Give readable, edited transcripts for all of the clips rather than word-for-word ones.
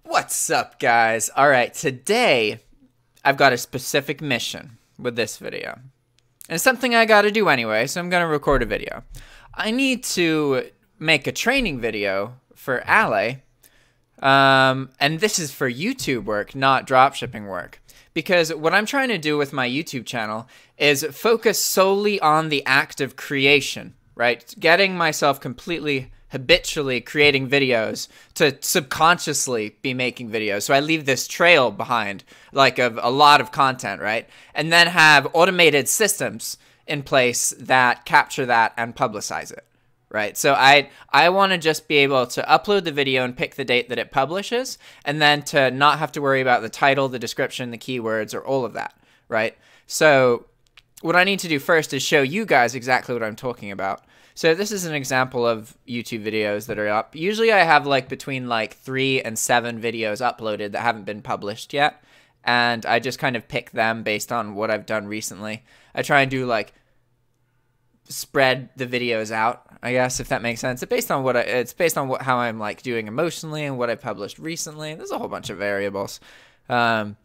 What's up, guys? All right, today I've got a specific mission with this video. And it's something I gotta do anyway, so I'm gonna record a video. I need to make a training video for Ale, and this is for YouTube work, not dropshipping work. Because what I'm trying to do with my YouTube channel is focus solely on the act of creation, right? Getting myself completely habitually creating videos to subconsciously be making videos. So I leave this trail behind, like of a lot of content, right? And then have automated systems in place that capture that and publicize it, right? So I want to just be able to upload the video and pick the date that it publishes, and then to not have to worry about the title, the description, the keywords, or all of that, right? So what I need to do first is show you guys exactly what I'm talking about. So this is an example of YouTube videos that are up. Usually I have like between like 3 and 7 videos uploaded that haven't been published yet. And I just kind of pick them based on what I've done recently. I try and do like spread the videos out, I guess, if that makes sense. It's based on how I'm like doing emotionally and what I published recently. There's a whole bunch of variables. But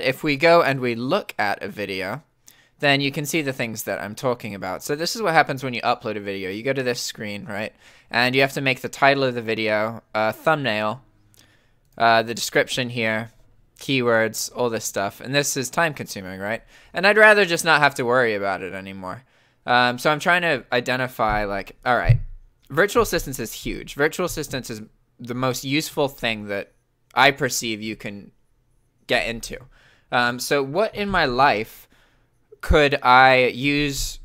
if we go and we look at a video, then you can see the things that I'm talking about. So this is what happens when you upload a video. You go to this screen, right? And you have to make the title of the video, thumbnail, the description here, keywords, all this stuff. And this is time consuming, right? And I'd rather just not have to worry about it anymore. So I'm trying to identify like, all right, virtual assistants is huge. Virtual assistants is the most useful thing that I perceive you can get into. So what in my life could I use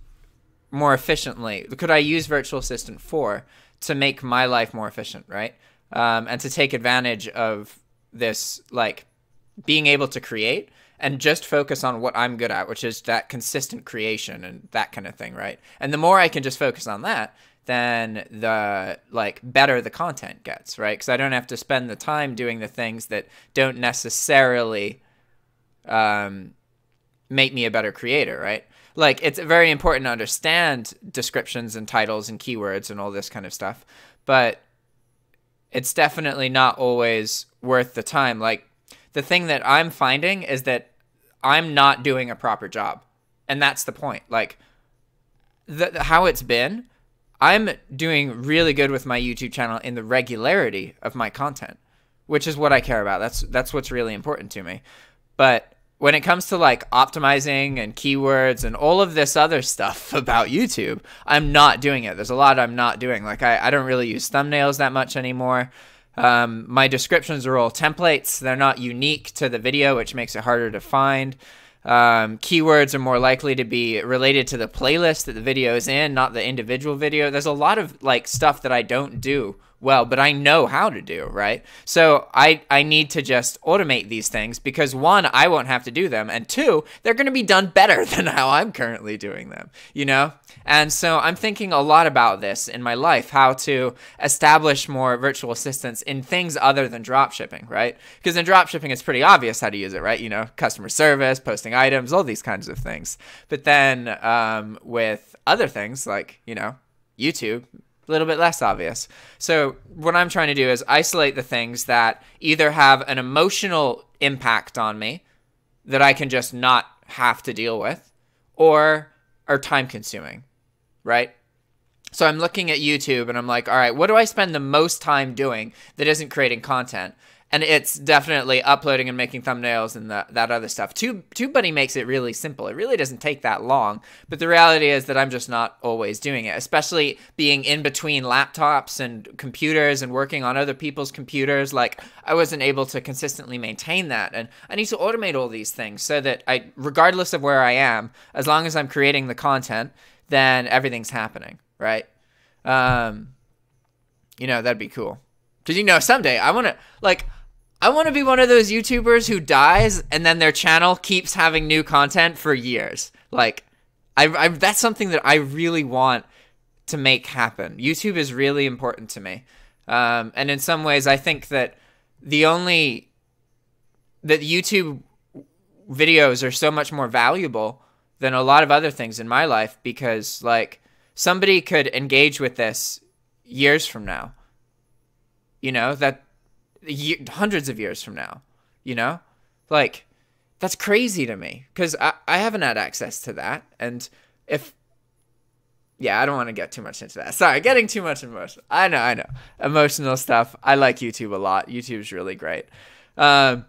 more efficiently? Could I use Virtual Assistant for to make my life more efficient, right? And to take advantage of this, like being able to create and just focus on what I'm good at, which is that consistent creation and that kind of thing, right? And the more I can just focus on that, then the better the content gets, right? Because I don't have to spend the time doing the things that don't necessarily make me a better creator, right? Like, it's very important to understand descriptions and titles and keywords and all this kind of stuff, but it's definitely not always worth the time. Like, the thing that I'm finding is that I'm not doing a proper job, and that's the point. Like, how it's been, I'm doing really good with my YouTube channel in the regularity of my content, which is what I care about. That's what's really important to me. But when it comes to like optimizing and keywords and all of this other stuff about YouTube, I'm not doing it. There's a lot I'm not doing. Like I don't really use thumbnails that much anymore. My descriptions are all templates. They're not unique to the video, which makes it harder to find. Keywords are more likely to be related to the playlist that the video is in, not the individual video. There's a lot of like stuff that I don't do well, but I know how to do, right? So I need to just automate these things because 1, I won't have to do them, and 2, they're going to be done better than how I'm currently doing them, you know? And so I'm thinking a lot about this in my life, how to establish more virtual assistants in things other than dropshipping, right? Because in dropshipping, it's pretty obvious how to use it, right? You know, customer service, posting items, all these kinds of things. But then with other things like, you know, YouTube, a little bit less obvious. So what I'm trying to do is isolate the things that either have an emotional impact on me that I can just not have to deal with, or are time consuming, right? So I'm looking at YouTube and I'm like, all right, what do I spend the most time doing that isn't creating content? And it's definitely uploading and making thumbnails and that other stuff. TubeBuddy makes it really simple. It really doesn't take that long. But the reality is that I'm just not always doing it, especially being in between laptops and computers and working on other people's computers. Like, I wasn't able to consistently maintain that. And I need to automate all these things so that regardless of where I am, as long as I'm creating the content, then everything's happening, right? You know, that'd be cool. Because, you know, someday I want to be one of those YouTubers who dies and then their channel keeps having new content for years. Like, that's something that I really want to make happen. YouTube is really important to me. And in some ways, I think that YouTube videos are so much more valuable than a lot of other things in my life because, like, somebody could engage with this years from now. You know, that hundreds of years from now, you know? Like, that's crazy to me because I haven't had access to that. And yeah, I don't want to get too much into that. Sorry, getting too much emotional. I know. Emotional stuff. I like YouTube a lot. YouTube's really great. But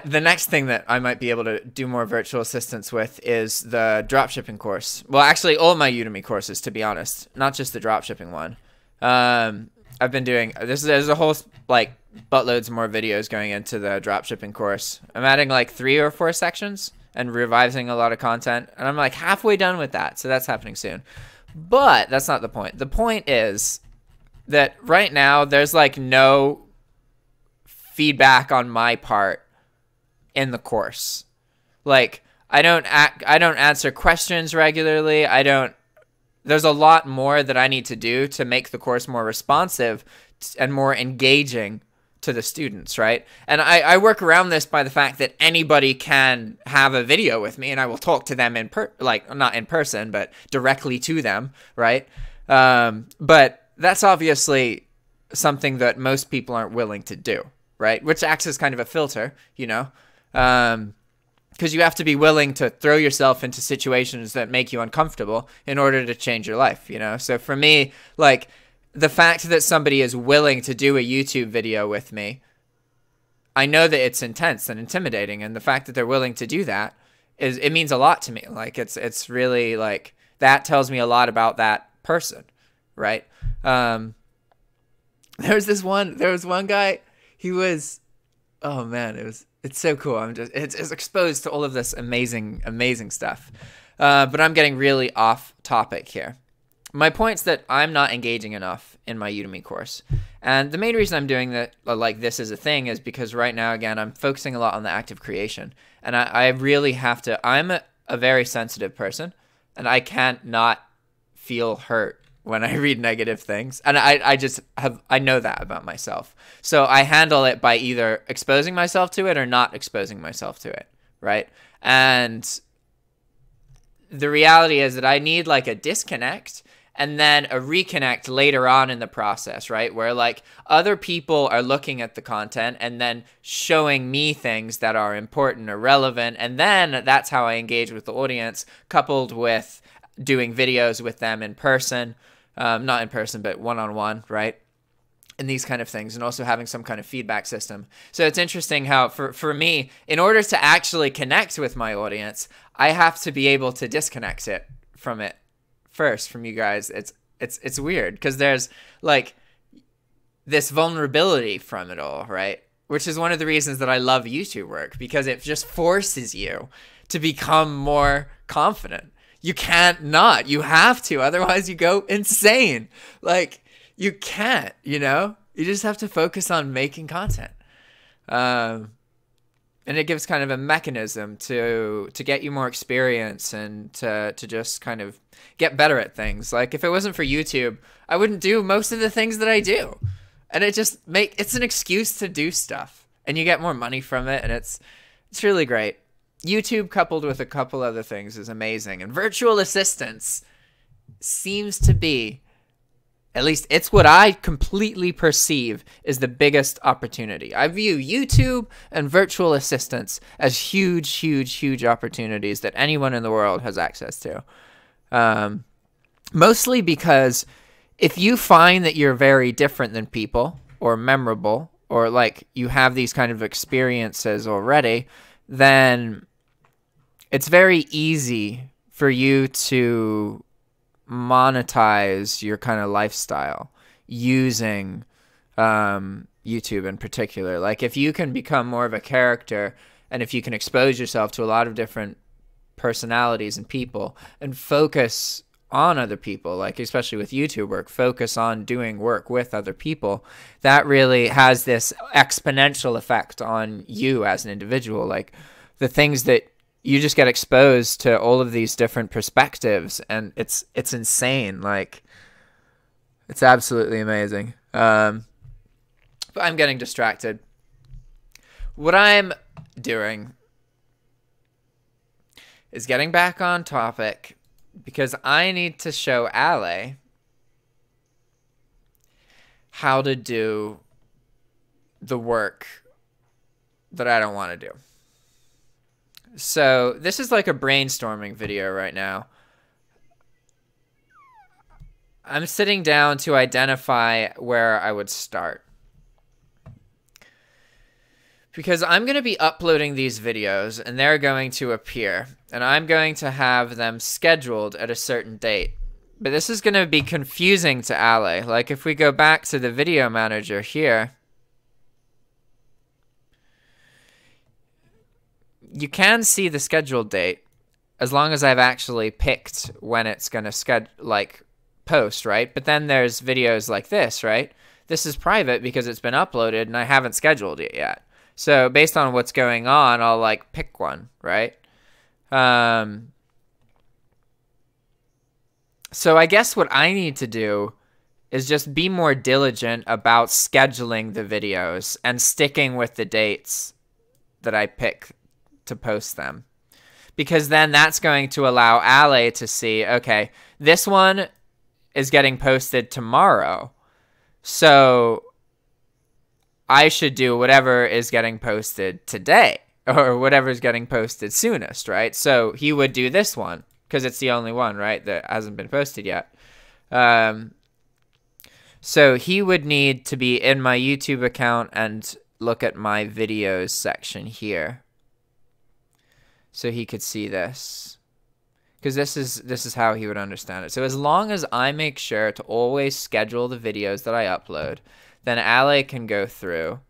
the next thing that I might be able to do more virtual assistants with is the dropshipping course. Well, actually, all my Udemy courses, to be honest, not just the dropshipping one. I've been doing this. There's a whole like buttloads more videos going into the dropshipping course. I'm adding like 3 or 4 sections and revising a lot of content, and I'm like halfway done with that. So that's happening soon. But that's not the point. The point is that right now there's like no feedback on my part in the course. Like I don't answer questions regularly. There's a lot more that I need to do to make the course more responsive and more engaging to the students, right? And I work around this by the fact that anybody can have a video with me and I will talk to them not in person, but directly to them, right? But that's obviously something that most people aren't willing to do, right? Which acts as kind of a filter, you know? Because you have to be willing to throw yourself into situations that make you uncomfortable in order to change your life, you know? So for me, like, the fact that somebody is willing to do a YouTube video with me, I know that it's intense and intimidating, and the fact that they're willing to do that it means a lot to me. Like, it's really, like, that tells me a lot about that person, right? There was one guy, he was, oh man, it's so cool. It's exposed to all of this amazing stuff. But I'm getting really off topic here. My point's that I'm not engaging enough in my Udemy course. And the main reason I'm doing that, like this as a thing, is because right now, again, I'm focusing a lot on the active creation. And I really have to, I'm a very sensitive person, and I can't not feel hurt when I read negative things. And I know that about myself. So I handle it by either exposing myself to it or not exposing myself to it, right? And the reality is that I need like a disconnect and then a reconnect later on in the process, right? Where like other people are looking at the content and then showing me things that are important or relevant. And then that's how I engage with the audience, coupled with doing videos with them in person. Not in person, but one-on-one, right? And these kind of things, and also having some kind of feedback system. So it's interesting how, for me, in order to actually connect with my audience, I have to be able to disconnect it from it first, from you guys. It's weird, because there's, like, this vulnerability from it all, right? Which is one of the reasons that I love YouTube work, because it just forces you to become more confident. You can't not. You have to. Otherwise, you go insane. Like, you can't, you know? You just have to focus on making content. And it gives kind of a mechanism to get you more experience and to just kind of get better at things. Like, if it wasn't for YouTube, I wouldn't do most of the things that I do. And it's an excuse to do stuff. And you get more money from it, and it's really great. YouTube coupled with a couple other things is amazing. And virtual assistants seems to be, at least it's what I completely perceive, is the biggest opportunity. I view YouTube and virtual assistants as huge opportunities that anyone in the world has access to. Mostly because if you find that you're very different than people, or memorable, or like you have these kind of experiences already, then it's very easy for you to monetize your kind of lifestyle using YouTube in particular. Like, if you can become more of a character, and if you can expose yourself to a lot of different personalities and people and focus on other people, like especially with YouTube work, focus on doing work with other people, that really has this exponential effect on you as an individual. Like, the things that you just get exposed to, all of these different perspectives, and it's insane. Like, it's absolutely amazing. But I'm getting distracted. What I'm doing is getting back on topic, because I need to show Ale how to do the work that I don't want to do. So this is like a brainstorming video right now. I'm sitting down to identify where I would start. Because I'm going to be uploading these videos and they're going to appear. And I'm going to have them scheduled at a certain date. But this is going to be confusing to Ale. Like if we go back to the video manager here, you can see the scheduled date as long as I've actually picked when it's going to post, right? But then there's videos like this, right? This is private because it's been uploaded and I haven't scheduled it yet. So based on what's going on, I'll like pick one, right? So I guess what I need to do is just be more diligent about scheduling the videos and sticking with the dates that I pick to post them. Because then that's going to allow Ale to see, okay, this one is getting posted tomorrow. So I should do whatever is getting posted today or whatever is getting posted soonest, right? So he would do this one because it's the only one, right, that hasn't been posted yet. So he would need to be in my YouTube account and look at my videos section here. So he could see this. Because this is how he would understand it. So as long as I make sure to always schedule the videos that I upload, then Ale can go through,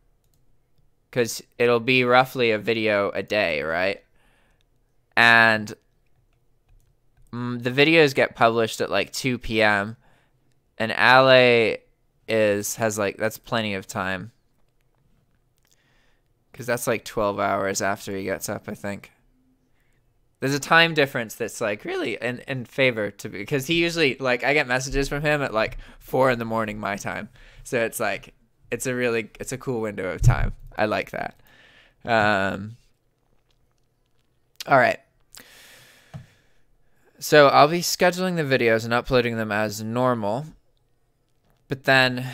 because it'll be roughly a video a day, right? And the videos get published at like 2 p.m. and Ale has like, that's plenty of time, because that's like 12 hours after he gets up, I think. There's a time difference that's like really in favor to, because he usually, like, I get messages from him at like 4 in the morning my time. So it's like, it's a cool window of time. I like that. All right. So I'll be scheduling the videos and uploading them as normal. But then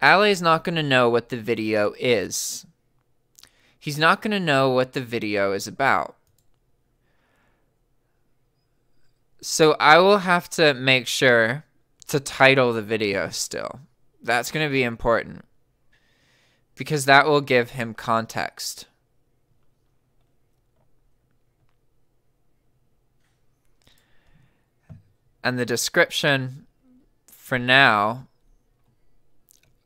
Ali's not going to know what the video is. He's not going to know what the video is about. So I will have to make sure to title the video still. That's going to be important, because that will give him context. And the description, for now,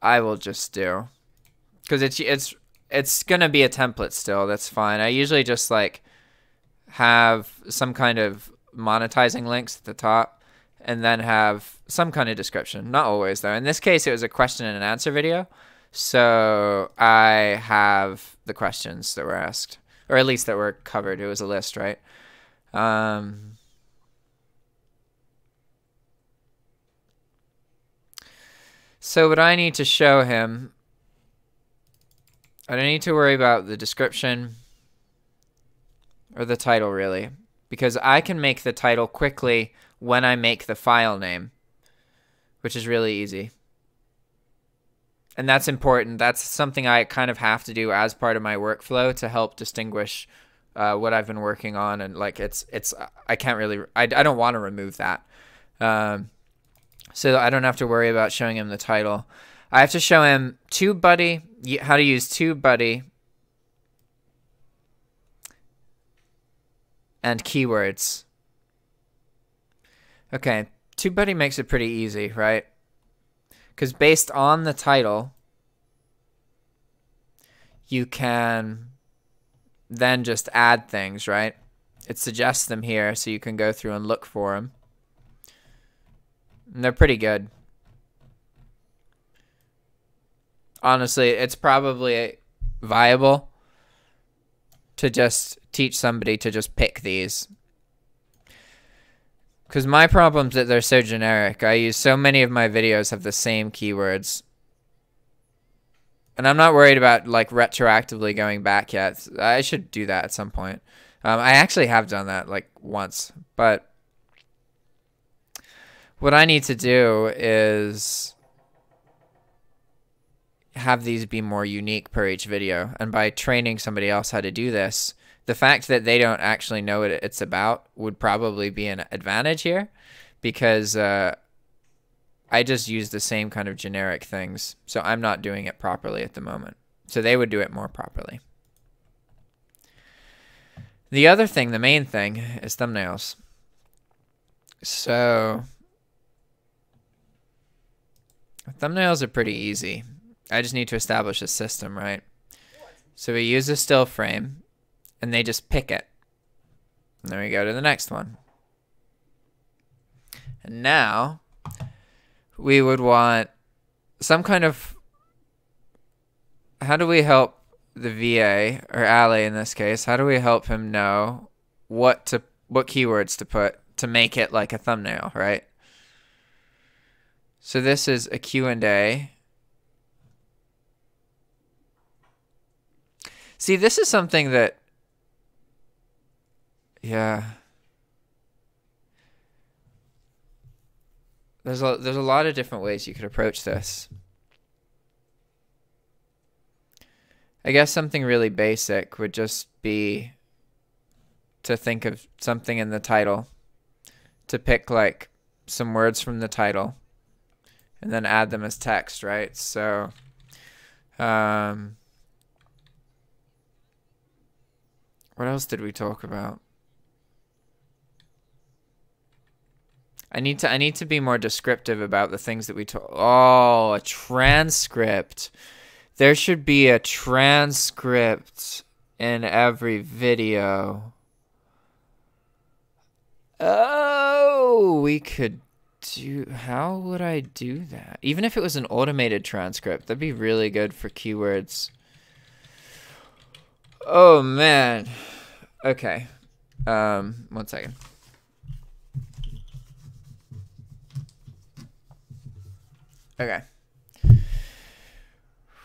I will just do, because it's going to be a template still. That's fine. I usually just like have some kind of monetizing links at the top and then have some kind of description. Not always, though. In this case, it was a question and answer video. So I have the questions that were asked, or at least that were covered. It was a list, right? So what I need to show him, I don't need to worry about the description or the title, really, because I can make the title quickly when I make the file name, which is really easy. And that's important. That's something I kind of have to do as part of my workflow to help distinguish what I've been working on. And like, I can't really, I don't want to remove that. So I don't have to worry about showing him the title. I have to show him TubeBuddy, how to use TubeBuddy, and keywords. Okay, TubeBuddy makes it pretty easy, right? Because based on the title, you can then just add things, right? It suggests them here, so you can go through and look for them. And they're pretty good. Honestly, it's probably viable to just teach somebody to just pick these. Because my problem is that they're so generic. I use so many of my videos have the same keywords. And I'm not worried about like retroactively going back yet. I should do that at some point. I actually have done that like once. But what I need to do is have these be more unique per each video. And by training somebody else how to do this, the fact that they don't actually know what it's about would probably be an advantage here, because I just use the same kind of generic things, so I'm not doing it properly at the moment. So they would do it more properly. The other thing, the main thing, is thumbnails. So thumbnails are pretty easy. I just need to establish a system, right? So we use a still frame, and they just pick it. And then we go to the next one. And now we would want some kind of, how do we help the VA, or Ali in this case, how do we help him know what keywords to put to make it like a thumbnail, right? So this is a Q&A. See, this is something that, yeah. There's a lot of different ways you could approach this. I guess something really basic would just be to think of something in the title, to pick like some words from the title and then add them as text, right? So what else did we talk about? I need to be more descriptive about the things that we talk. Oh, a transcript. There should be a transcript in every video. Oh, we could do, how would I do that? Even if it was an automated transcript, that'd be really good for keywords. Oh man. Okay. 1 second. Okay.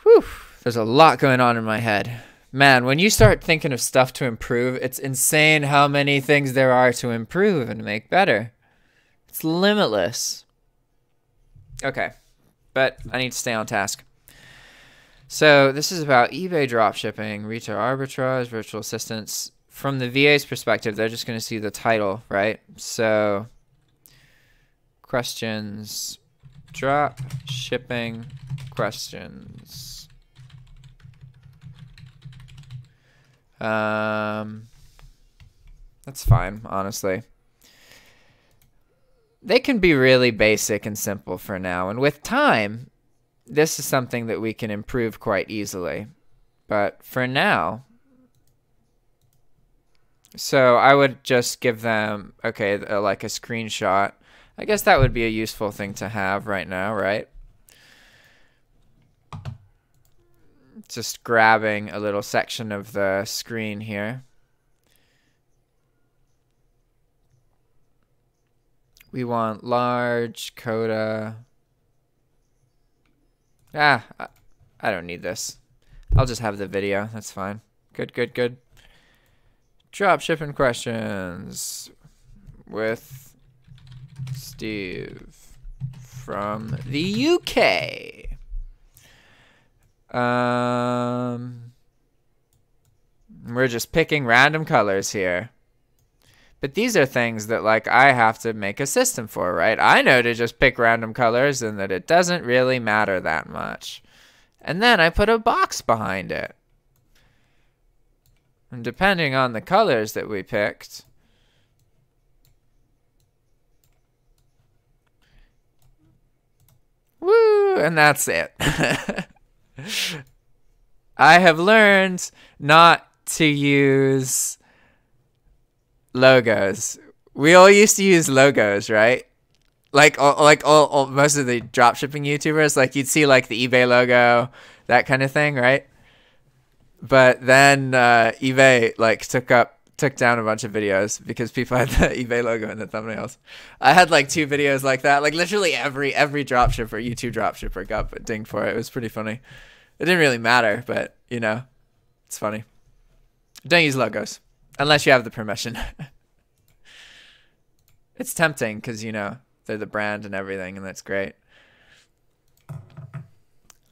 Whew. There's a lot going on in my head. Man, when you start thinking of stuff to improve, it's insane how many things there are to improve and make better. It's limitless. Okay. But I need to stay on task. So this is about eBay dropshipping, retail arbitrage, virtual assistants. From the VA's perspective, they're just going to see the title, right? So questions, drop shipping questions. That's fine, honestly. They can be really basic and simple for now, and with time, this is something that we can improve quite easily. But for now, so I would just give them, okay, like a screenshot. I guess that would be a useful thing to have right now, right? Just grabbing a little section of the screen here. We want large coda. I don't need this. I'll just have the video. That's fine. Good, good, good. Dropshipping questions with Steve from the UK. We're just picking random colors here. But these are things that, like, I have to make a system for, right? I know to just pick random colors and that it doesn't really matter that much. And then I put a box behind it. And depending on the colors that we picked, woo, and that's it. I have learned not to use logos. We all used to use logos, right? Like all most of the dropshipping YouTubers, like you'd see like the eBay logo, that kind of thing, right? But then eBay like took down a bunch of videos because people had the eBay logo in the thumbnails. I had like 2 videos like that. Like literally every dropshipper, YouTube dropshipper got dinged for it. It was pretty funny. It didn't really matter, but you know, it's funny. Don't use logos unless you have the permission. It's tempting because, you know, they're the brand and everything, and that's great.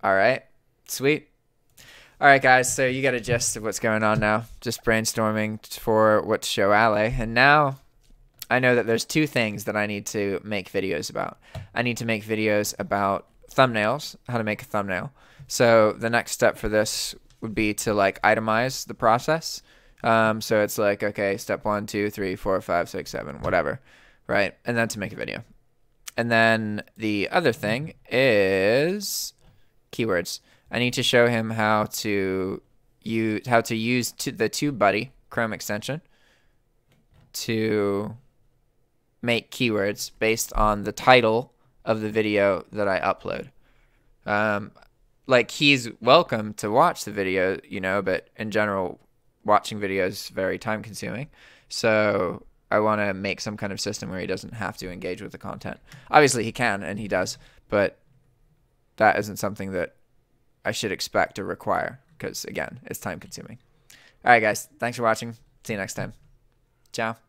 All right. Sweet. All right, guys, so you got a gist of what's going on now. Just brainstorming for what to show Ale. And now I know that there's two things that I need to make videos about. I need to make videos about thumbnails, how to make a thumbnail. So the next step for this would be to like itemize the process. So it's like, okay, step 1, 2, 3, 4, 5, 6, 7, whatever, right? And then to make a video. And then the other thing is keywords. I need to show him how to use the TubeBuddy Chrome extension to make keywords based on the title of the video that I upload. Like, he's welcome to watch the video, you know, but in general, watching videos is very time consuming. So I want to make some kind of system where he doesn't have to engage with the content. Obviously he can, and he does, but that isn't something that I should expect or require, because again, it's time consuming. All right, guys, thanks for watching. See you next time. Ciao.